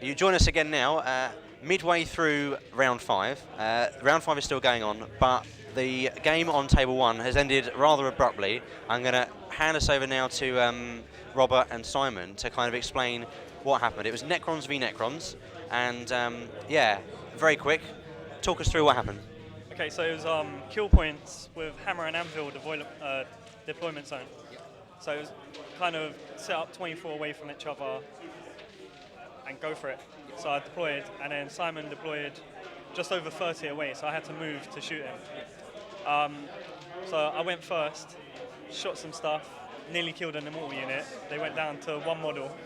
You join us again now, midway through round 5. Round 5 is still going on, but the game on table 1 has ended rather abruptly. I'm going to hand us over now to Robert and Simon to kind of explain what happened. It was Necrons v Necrons, and yeah, very quick. Talk us through what happened. Okay, so it was kill points with Hammer and Anvil deployment zone. So it was kind of set up 24 away from each other and go for it. So I deployed, and then Simon deployed just over 30 away, so I had to move to shoot him. So I went first, shot some stuff, nearly killed an immortal unit. They went down to 1 model,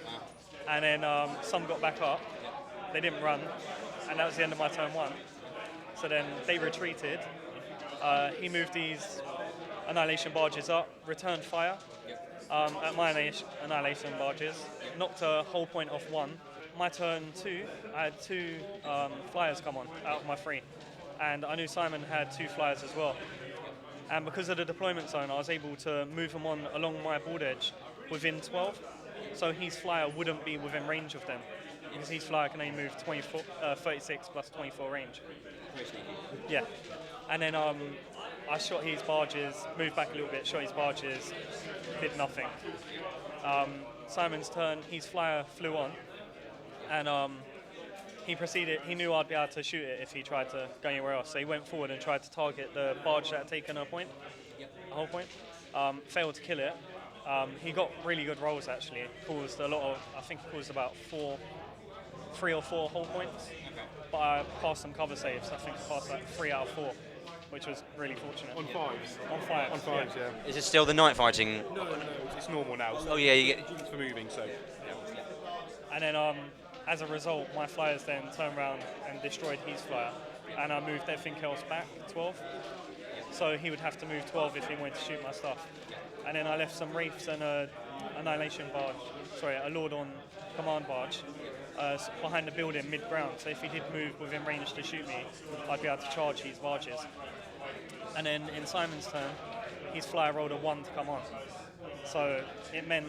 and then some got back up. They didn't run, and that was the end of my turn 1. So then they retreated. He moved these Annihilation barges up, returned fire at my Annihilation barges, knocked a whole point off 1. My turn 2, I had 2 flyers come on out of my 3, and I knew Simon had 2 flyers as well. And because of the deployment zone, I was able to move him on along my board edge within 12, so his flyer wouldn't be within range of them, because his flyer can only move 36 plus 24 range. Yeah, and then I shot his barges, moved back a little bit, shot his barges, did nothing. Simon's turn, his flyer flew on, and he knew I'd be able to shoot it if he tried to go anywhere else, so he went forward and tried to target the barge that had taken a whole point, failed to kill it. He got really good rolls actually, caused a lot of, I think he caused about 3 or 4 whole points, but I passed some cover saves. I think I passed like 3 out of 4, which was really fortunate. On 5s? On 5s. On 5s, yeah. Is it still the night fighting? No, it's normal now. So oh yeah, you get for moving, so. And then as a result, my flyers then turned around and destroyed his flyer, and I moved everything else back 12. So he would have to move 12 if he wanted to shoot my stuff. And then I left some Wraiths and a Lord on command barge behind the building mid-ground. So if he did move within range to shoot me, I'd be able to charge his barges. And then in Simon's turn, his flyer rolled a 1 to come on. So it meant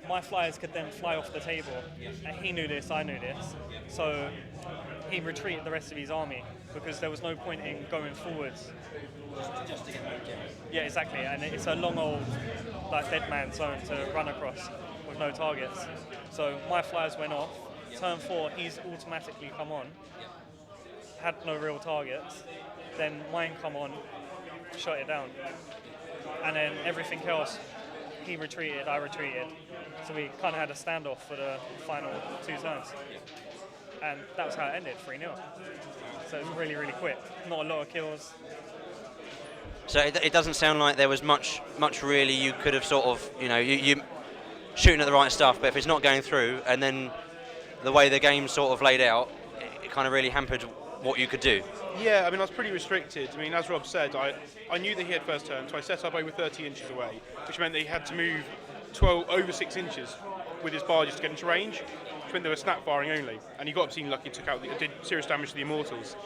my flyers could then fly off the table. And he knew this, I knew this. So he retreated the rest of his army because there was no point in going forwards. just to get moved in. Yeah, exactly. And it's a long old dead man zone to run across with no targets. So my flyers went off. Turn 4, he's automatically come on. Had no real targets. Then mine come on, shot it down. And then everything else, he retreated, I retreated. So we kind of had a standoff for the final 2 turns. And that was how it ended, 3-0. So it was really, really quick. Not a lot of kills. So it doesn't sound like there was much really you could have sort of, you shooting at the right stuff, but if it's not going through, and then the way the game sort of laid out, it kind of really hampered what you could do. Yeah, I mean, I was pretty restricted. I mean, as Rob said, I knew that he had first turn, so I set up over 30 inches away, which meant that he had to move over 6 inches with his barges to get into range, which meant they were snap firing only. And he got obscenely lucky, did serious damage to the Immortals.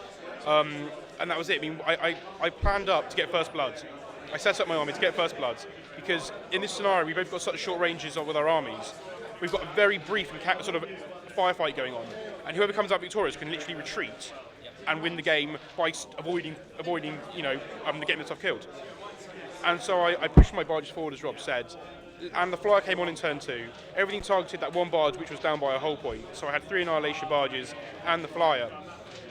And that was it. I mean, I planned up to get first blood. I set up my army to get first blood, because in this scenario, we've both got such short ranges with our armies. We've got a very brief sort of firefight going on, and whoever comes out victorious can literally retreat and win the game by avoiding getting themselves killed. And so I pushed my barges forward, as Rob said, and the flyer came on in turn 2. Everything targeted that 1 barge, which was down by a whole point. So I had 3 Annihilation barges and the flyer.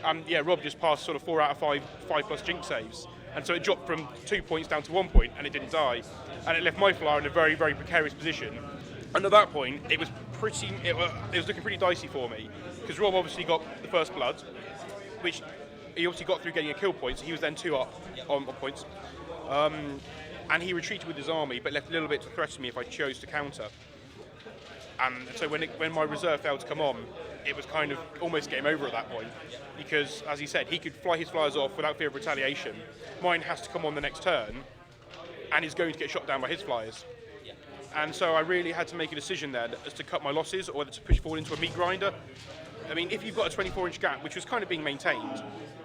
And yeah, Rob just passed sort of 4 out of 5 plus jinx saves. And so it dropped from 2 points down to 1 point, and it didn't die. And it left my flyer in a very, very precarious position. And at that point, it was looking pretty dicey for me, because Rob obviously got the first blood, which he obviously got through getting a kill point, so he was then 2 up on points. And he retreated with his army, but left a little bit to threaten me if I chose to counter. And so when my reserve failed to come on, it was kind of almost game over at that point, because, as he said, he could fly his flyers off without fear of retaliation. Mine has to come on the next turn, and is going to get shot down by his flyers. And so I really had to make a decision then as to cut my losses, or whether to push forward into a meat grinder. I mean, if you've got a 24-inch gap, which was kind of being maintained,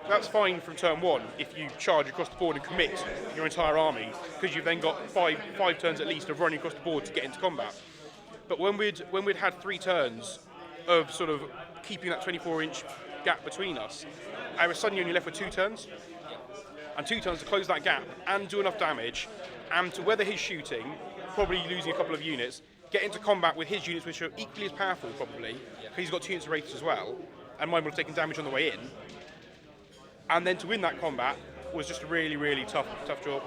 that's fine from turn 1 if you charge across the board and commit your entire army, because you've then got five turns at least of running across the board to get into combat. But when we'd had 3 turns of sort of keeping that 24-inch gap between us, I was suddenly only left with 2 turns. And 2 turns to close that gap and do enough damage, and to weather his shooting, probably losing a couple of units, get into combat with his units, which are equally as powerful, probably, because he's got 2 units of Wraiths as well, and mine would have taken damage on the way in. And then to win that combat was just a really, really tough job.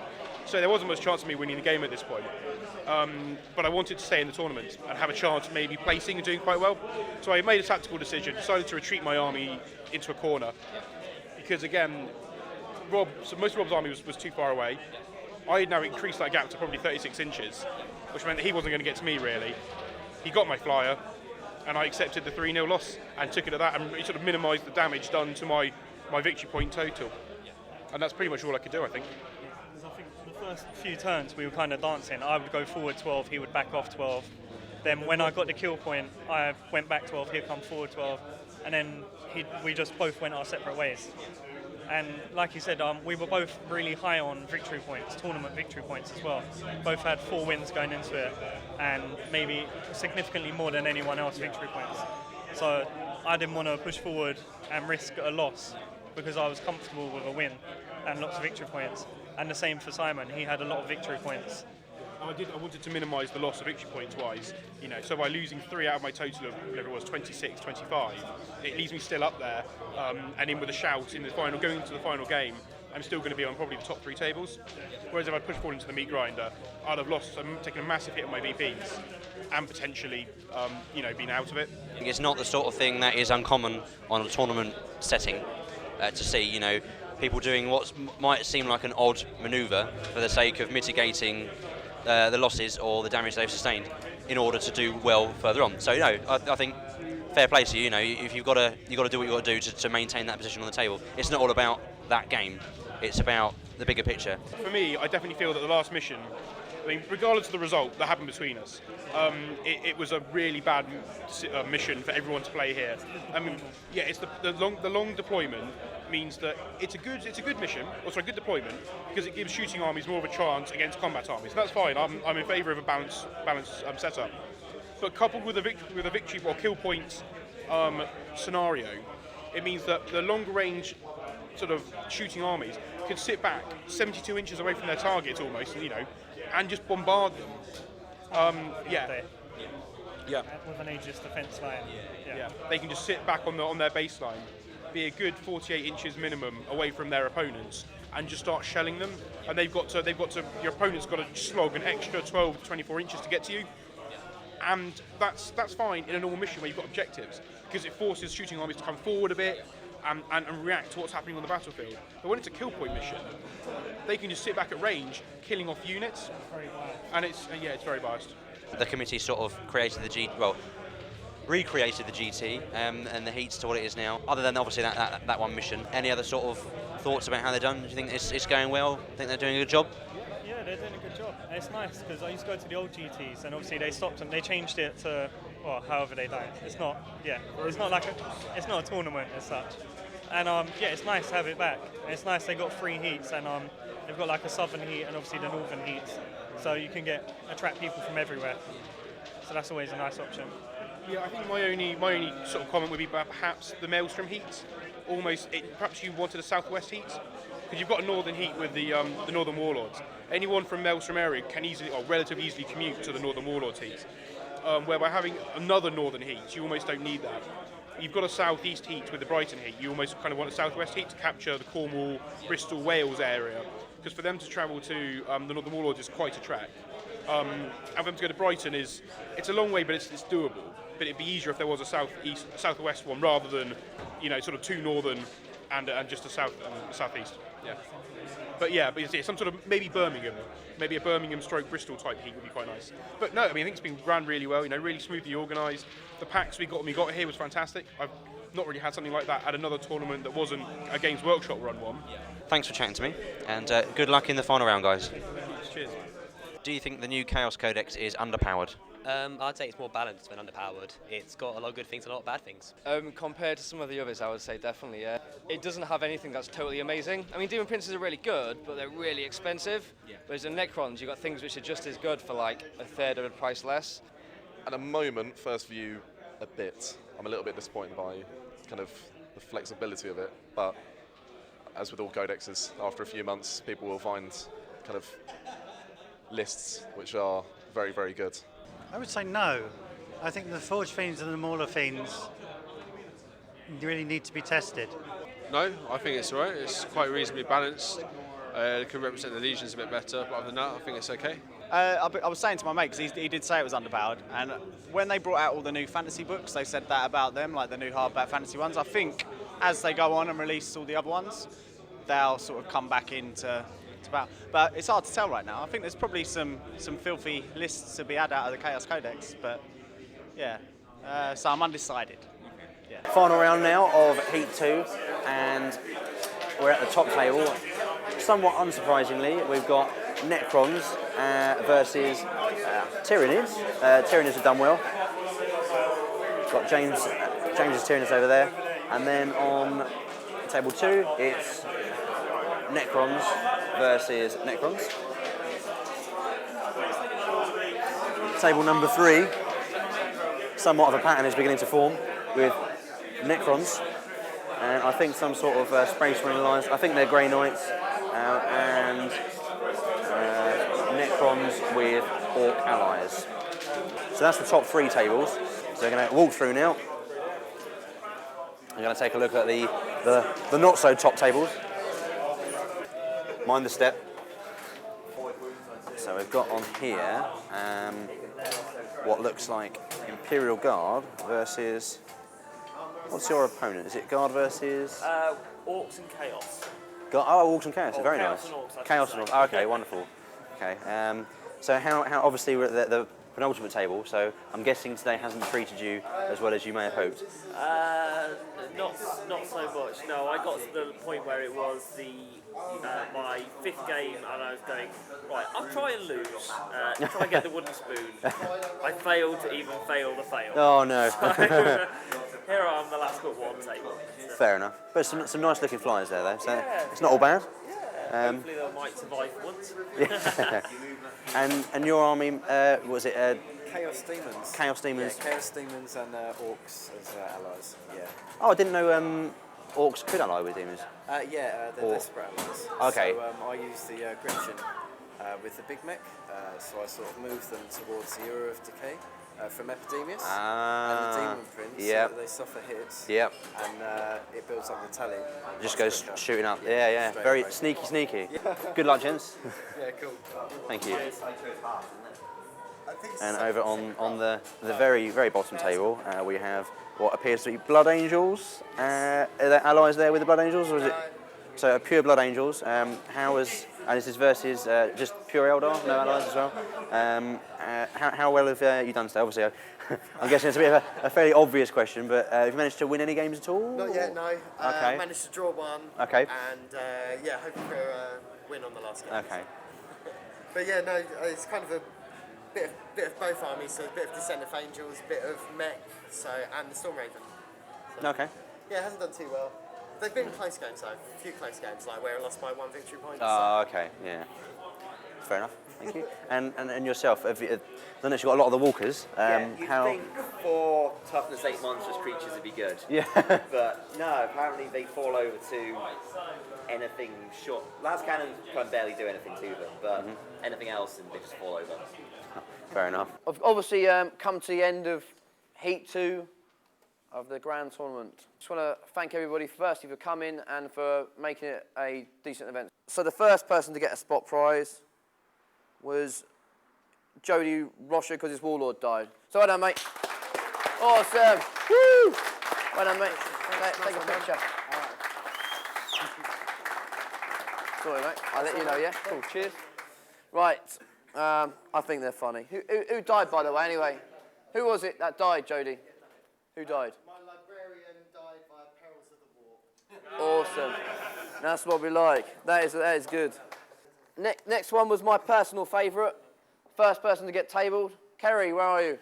So there wasn't much chance of me winning the game at this point. But I wanted to stay in the tournament and have a chance of maybe placing and doing quite well. So I made a tactical decision, decided to retreat my army into a corner. Because again, most of Rob's army was too far away. I had now increased that gap to probably 36 inches, which meant that he wasn't going to get to me really. He got my flyer, and I accepted the 3-0 loss and took it at that, and it sort of minimised the damage done to my victory point total. And that's pretty much all I could do, I think. Because I think the first few turns we were kind of dancing. I would go forward 12, he would back off 12. Then when I got the kill point, I went back 12, he'd come forward 12, and then we just both went our separate ways. And like you said, we were both really high on victory points, tournament victory points as well. Both had 4 wins going into it, and maybe significantly more than anyone else victory points. So I didn't want to push forward and risk a loss because I was comfortable with a win and lots of victory points. And the same for Simon, he had a lot of victory points. I wanted to minimise the loss of victory points wise, so by losing 3 out of my total of whatever it was, 26, 25, it leaves me still up there, and in with a shout in the final, going into the final game, I'm still going to be on probably the top 3 tables. Whereas if I pushed forward into the meat grinder, I'd have lost, taken a massive hit on my VPs, and potentially, been out of it. It's not the sort of thing that is uncommon on a tournament setting to see, people doing what might seem like an odd manoeuvre for the sake of mitigating the losses or the damage they've sustained in order to do well further on. So I think fair play to you. If you've got to do what you've got to do to maintain that position on the table. It's not all about that game. It's about the bigger picture. For me, I definitely feel that the last mission, regardless of the result that happened between us, it was a really bad mission for everyone to play here. It's the long deployment means that it's a good mission, or good deployment, because it gives shooting armies more of a chance against combat armies. That's fine. I'm in favour of a balanced setup. But coupled with a victory or kill point scenario, it means that the longer range sort of shooting armies can sit back 72 inches away from their targets almost, and just bombard them. With an Aegis defence line. Yeah. They can just sit back on their baseline, be a good 48 inches minimum away from their opponents, and just start shelling them. And they've got to. Your opponent's got to slog an extra 12 to 24 inches to get to you. And that's fine in a normal mission where you've got objectives, because it forces shooting armies to come forward a bit and react to what's happening on the battlefield. But when it's a kill point mission, they can just sit back at range, killing off units, and it's very biased. The committee sort of recreated the GT and the heats to what it is now. Other than obviously that one mission, any other sort of thoughts about how they're done? Do you think it's going well? Think they're doing a good job? Yeah, they're doing a good job. It's nice because I used to go to the old GTs, and obviously they stopped and they changed it to however they done it. It's not a tournament as such. And it's nice to have it back. And it's nice they got 3 heats, and they've got like a southern heat and obviously the northern heats, so you can attract people from everywhere. So that's always a nice option. Yeah, I think my only sort of comment would be about perhaps the Maelstrom heats. Perhaps you wanted a southwest heat, because you've got a northern heat with the northern Warlords. Anyone from Maelstrom area can relatively easily commute to the northern Warlords heat. Where by having another northern heat, you almost don't need that. You've got a southeast heat with the Brighton heat. You almost kind of want a southwest heat to capture the Cornwall, Bristol, Wales area, because for them to travel to the northern Warlords is quite a trek. And for them to go to Brighton it's a long way, but it's doable. But it'd be easier if there was a southwest one rather than, sort of 2 northern and just a southeast. Yeah. But some sort of maybe Birmingham, maybe a Birmingham / Bristol type heat would be quite nice. But no, I think it's been run really well. Really smoothly organised. The packs we got here was fantastic. I've not really had something like that at another tournament that wasn't a Games Workshop run one. Thanks for chatting to me, and good luck in the final round, guys. Cheers. Do you think the new Chaos Codex is underpowered? I'd say it's more balanced than underpowered. It's got a lot of good things and a lot of bad things. Compared to some of the others, I would say definitely, yeah. It doesn't have anything that's totally amazing. I mean, Demon Princes are really good, but they're really expensive. Whereas in Necrons, you've got things which are just as good for like a third of the price less. At the moment, first view, a bit. I'm a little bit disappointed by kind of the flexibility of it, but as with all codexes, after a few months, people will find kind of lists which are very, very good. I would say no. I think the Forge Fiends and the Mauler Fiends really need to be tested. No, I think it's alright. It's quite reasonably balanced. It can represent the legions a bit better, but other than that, I think it's okay. I was saying to my mate, because he did say it was underpowered, and when they brought out all the new fantasy books, they said that about them, like the new hardback fantasy ones. I think as they go on and release all the other ones, they'll sort of come back into about. But it's hard to tell right now. I think there's probably some filthy lists to be had out of the Chaos Codex, but yeah, so I'm undecided. Yeah. Final round now of Heat 2, and we're at the top table. Somewhat unsurprisingly, we've got Necrons versus Tyranids. Tyranids have done well. Got James's Tyranids over there, and then on table 2, it's Necrons versus Necrons. Table number 3, somewhat of a pattern is beginning to form with Necrons, and I think some sort of Space Marine alliance. I think they're Grey Knights, and Necrons with Orc allies. So that's the top 3 tables. So we're going to walk through now. I'm going to take a look at the not so top tables. Mind the step. So we've got on here what looks like Imperial Guard versus. What's your opponent? Is it Guard versus? Orcs and Chaos. Orcs and Chaos. Very Chaos nice. And Orcs, Chaos and Orcs. Oh, okay, wonderful. Okay. So how obviously we're at the penultimate table. So I'm guessing today hasn't treated you as well as you may have hoped. Not so much. No, I got to the point where it was my 5th game, and I was going right. I'll try and lose. Try and get the wooden spoon. I failed to even fail the fail. Oh no. So, here I am, the last but one table. Fair enough. But some nice looking flyers there though. So yeah, it's not all bad. Yeah. Hopefully they might survive once. Yeah. And your army, was it? Chaos Demons. Chaos Demons. Yeah, Chaos Demons and Orcs as allies. Yeah. Oh, I didn't know Orcs could ally with demons. They're desperate allies. Okay. So I use the Grimshin with the Big Mech, so I sort of move them towards the Era of Decay from Epidemius and the Demon Prince. Yep. So they suffer hits. Yep. And it builds up the tally. Just goes shooting up. Yeah. Straight Very away. sneaky. Yeah. Good luck, gents. Yeah, cool. Thank you. And over on the very, very bottom table, we have what appears to be Blood Angels. Are there allies there with the Blood Angels, or is it so pure Blood Angels? And this is versus just pure Eldar, no allies as well. How well have you done today? Obviously, I'm guessing it's a bit of a fairly obvious question, but have you managed to win any games at all? Not yet, no. Okay. Managed to draw one. Okay. And hoping for a win on the last game. Okay. But yeah, no, it's kind of a bit of both armies, so a bit of Descent of Angels, a bit of Mech, and the Storm Raven. So, Okay. Yeah, it hasn't done too well. They've been close games though, a few close games, like where I lost by 1 victory point. Okay, yeah. Fair enough, thank you. And yourself, I don't know if you've got a lot of the walkers. You'd think 4 toughness 8 monstrous creatures would be good. Yeah. But no, apparently they fall over to anything short. Last Cannon can barely do anything to them, but anything else and they just fall over. Fair enough. I've obviously come to the end of Heat 2 of the Grand Tournament. Just want to thank everybody firstly for coming and for making it a decent event. So the first person to get a spot prize was Jody Rosher because his Warlord died. So well done, mate. Awesome. Woo! Well done, mate. Take a picture. Sorry, mate. I'll let you know, yeah? Cool, cheers. Right, I think they're funny. Who died, by the way, anyway? Who was it that died, Jody? Who died? My librarian died by perils of the war. Awesome. That's what we like. That is good. Next one was my personal favourite. First person to get tabled. Kerry, where are you?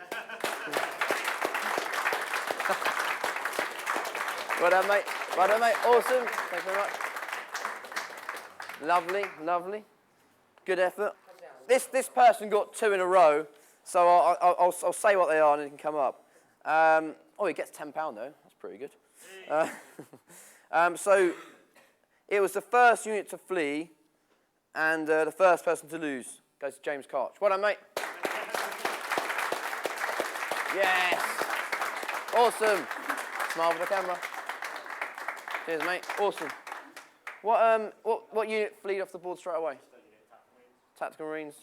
Well done, mate. Well done, mate. Awesome. Thanks very much. Lovely. Good effort. This person got 2 in a row, so I'll say what they are and it can come up. Oh, he gets £10 though. That's pretty good. So it was the first unit to flee, and the first person to lose goes to James Karch. Well done, mate. Yes. Awesome. Smile for the camera. Cheers, mate. Awesome. What unit fleed off the board straight away? Tactical Marines.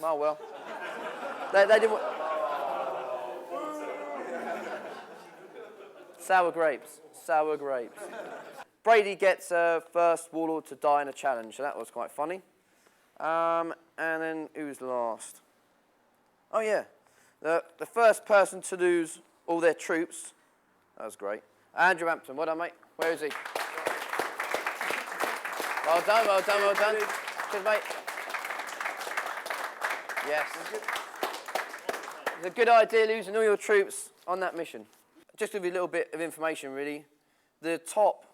Oh well. They didn't. Sour grapes. Sour grapes. Brady gets first Warlord to die in a challenge, so that was quite funny. And then who's last? Oh yeah, the first person to lose all their troops. That was great. Andrew Hampton, well done, mate. Where is he? Well done, well done, well done. Cheers, mate. Yes. It's a good idea losing all your troops on that mission. Just to give you a little bit of information, really. The top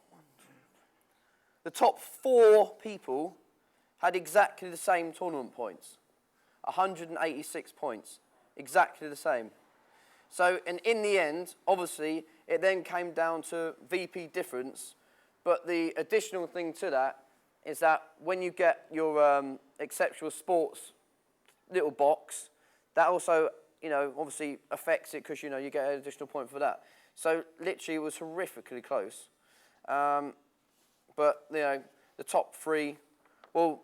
4 people had exactly the same tournament points. 186 points. Exactly the same. So, and in the end, obviously, it then came down to VP difference. But the additional thing to that is that when you get your exceptional sports little box, that also, you know, obviously affects it because, you know, you get an additional point for that. So literally it was horrifically close. But, you know, the top 3, well,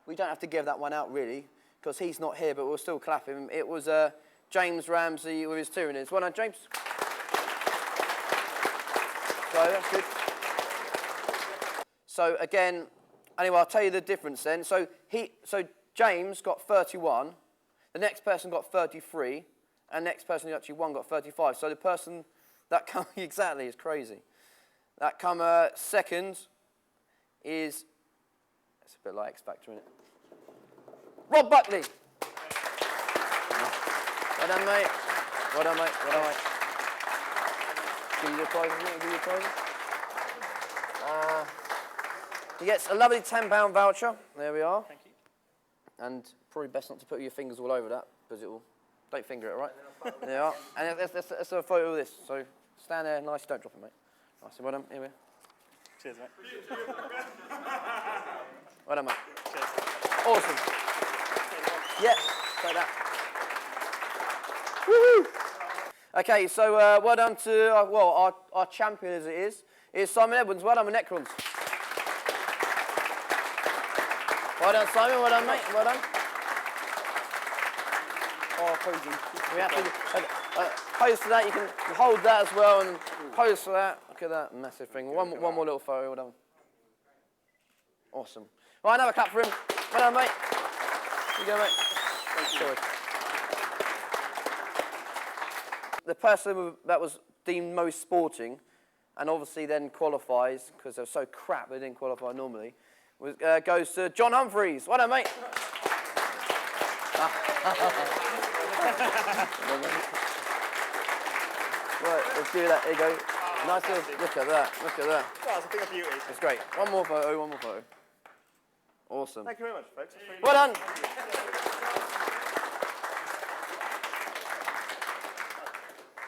we don't have to give that one out really because he's not here, but we'll still clap him. It was James Ramsey with his Tyranids. Well done, James. So that's good. So again, anyway, I'll tell you the difference then. So James got 31, the next person got 33, and the next person who actually won got 35. So the person that come exactly is crazy. That come second is, it's a bit like X Factor, isn't it? Rob Buckley. Well done, mate. Well done, mate. Well done, mate. Give you your prizes, mate. Give you your prizes. He gets a lovely £10 voucher. There we are. Thank you. And probably best not to put your fingers all over that because it will. Don't finger it, all right? There you are. And let's have a photo of this. So stand there, nice. Don't drop it, mate. Nice. Well done. Here we are. Cheers, mate. Well done, mate. Cheers. Awesome. Yeah, take that. Woohoo! Okay, so well done to our champion as it is Simon Edwards. Well done with Necrons. Well done, Simon. Well done, mate. Well done. Oh, posing. We have to pose for that. You can hold that as well and pose for that. Look at that massive thing. One more little photo. Well done. Awesome. Right, another clap for him. Well done, mate. Here you go, mate. Sorry. The person that was deemed most sporting, and obviously then qualifies because they're so crap they didn't qualify normally, goes to John Humphreys. Well done, mate. Right, let's do that. There you go. Nice little, look at that. Look at that. That's a thing of beauty. That's great. One more photo. One more photo. Awesome. Thank you very much, folks. Well done.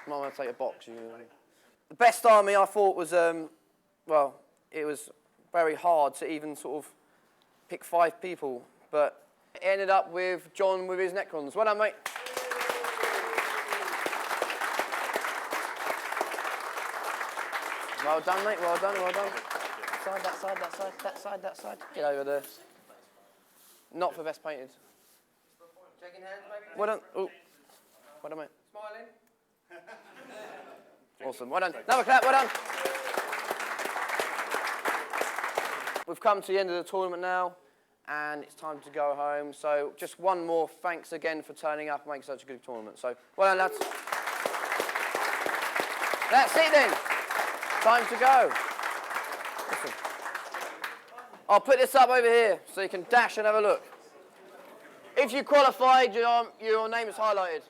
I'm going to take a box. The best army I thought was, well, it was very hard to even sort of pick 5 people, but it ended up with John with his Necrons. Well done, mate. Well done, mate. Well done, well done. Side, that side, that side, that side, that side. Get over there. Not for best painted. Shaking hands, maybe? Well done. Oh. Well done, mate. Smiling. Awesome. Well done. Another clap. Well done. We've come to the end of the tournament now, and it's time to go home. So just one more thanks again for turning up and making such a good tournament. So well done, lads. That's it then. Time to go. Awesome. I'll put this up over here so you can dash and have a look. If you qualified, your name is highlighted.